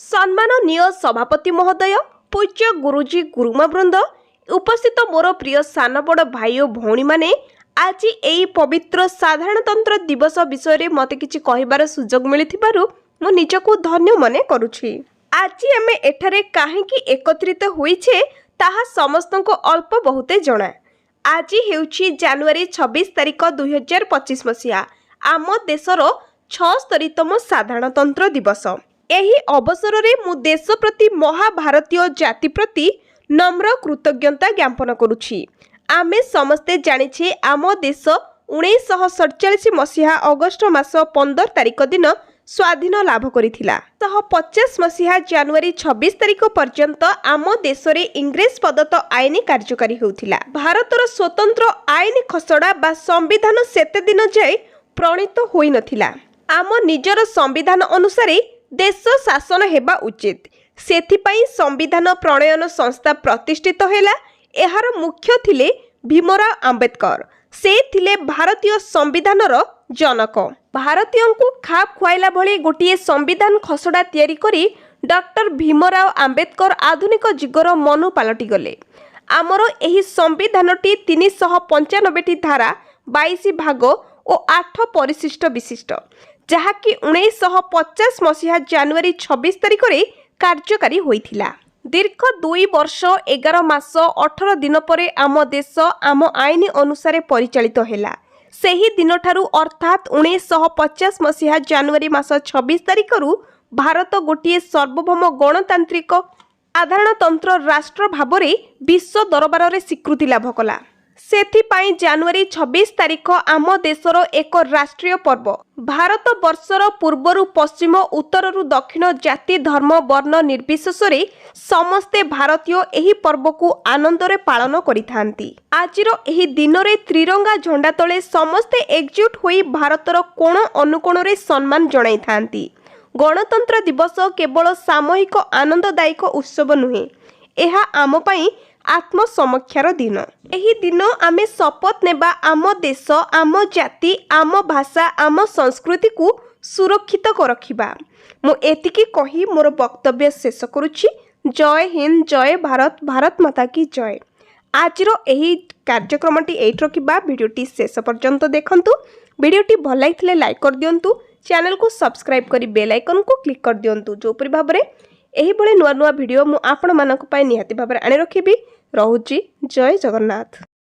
सम्माननीय सभापति महोदय, पूज्य गुरुजी गुरुमावृंद, उपस्थित मोर प्रिय सान बड़ भाई और भौणी माने, आज यही पवित्र साधारणतंत्र दिवस विषय मते किछि कहिबार सुजोग मिलिथिबारु मु निजको धन्य मने करूछि। आज आमे एठारे काहेकि एकत्रित होइछे ताहा समस्तको अल्प बहुते जणा। आज हेउछि जनवरी 26 तारिख 2025 मसिया आम देशर 76तम साधारणतंत्र दिवस। एही अवसर रे मु देश प्रति महाभारतीय जाति प्रति नम्र कृतज्ञता ज्ञापन करुछि। आमे समस्ते जानिछे आम देश 1947 मसीहा अगस्ट मास 15 तारिख दिन स्वाधीन लाभ करिथिला। 50 मसीहा जनवरी 26 तारिख पर्यंत आम देश रे इंग्रेज प्रदत्त आईन कार्यकारी होउथिला। भारतर स्वतंत्र आईन खसड़ा बा संविधान सेते दिन जाय प्रणीत होई नथिला। आम निजर संविधान अनुसार देश शासन हेबा उचित, सेथिपाई संविधान प्रणयन संस्था प्रतिष्ठित हैला। एहार मुख्य थिले भीमराव आंबेडकर। से थिले भारतीय संविधानर जनक। भारतीयों को खाप खुआइला भली गोटे संविधान खसड़ा तैयारी करी डॉक्टर भीमराव आंबेडकर आधुनिक जुगर मनु पालटी गले। आमर एही संविधानटी 395 धारा 22 भाग और 8 परिशिष्ट विशिष्ट, जहाँकि 1950 मसीहा जनवरी 26 तारिख रे कार्यकारी होइथिला। दीर्घ 2 वर्ष 11 मास 18 दिन पर आम देश आम आईन अनुसार परिचालित हैला। सेही दिन ठारू अर्थात 1950 मसीहा जनवरी मास 26 तारिख रु भारत गोटे सार्वभौम गणतांत्रिक साधारणतंत्र राष्ट्र भाव में विश्व दरबार में स्वीकृति लाभ कला। सेथिपाई जनवरी 26 तारिख आम देशर एक राष्ट्रीय पर्व। भारत वर्षर पूर्वरु पश्चिम उत्तररु दक्षिण जाति धर्म वर्ण निर्विशेष समस्ते भारतीय एही पर्व को आनंद रे पालन करिथांती। आजिर एही दिन रे त्रिरंगा झंडा तले समस्ते एकजुट होई भारतर कोण अनुकोण रे सम्मान जणाई थांती। गणतंत्र दिवस केवल सामूहिक आनंददायक उत्सव नुहे, एहा आम पई आत्मसमीक्षार दिन। एही दिन आमे शपथ नेबा आम देश आम जाति आम भाषा आम संस्कृति को सुरक्षित रखिबा। मु एतिकी कही मोर वक्तव्य शेष करुछि। जय हिंद, जय भारत, भारत माता की जय। आजिर एही कार्यक्रमटी एट रखिबा। वीडियोटी शेष पर्यंत देखंतु। वीडियोटी भल लागिथिले लाइक कर दियंतु। चैनल को सब्सक्राइब करी बेल आइकन को क्लिक कर दियंतु। जोपरि भाबरे एही भले नुआ नुआ वीडियो मु आपण मानक पय निहाती भाबरे आनि रखिबी। रहुछि। जय जगन्नाथ।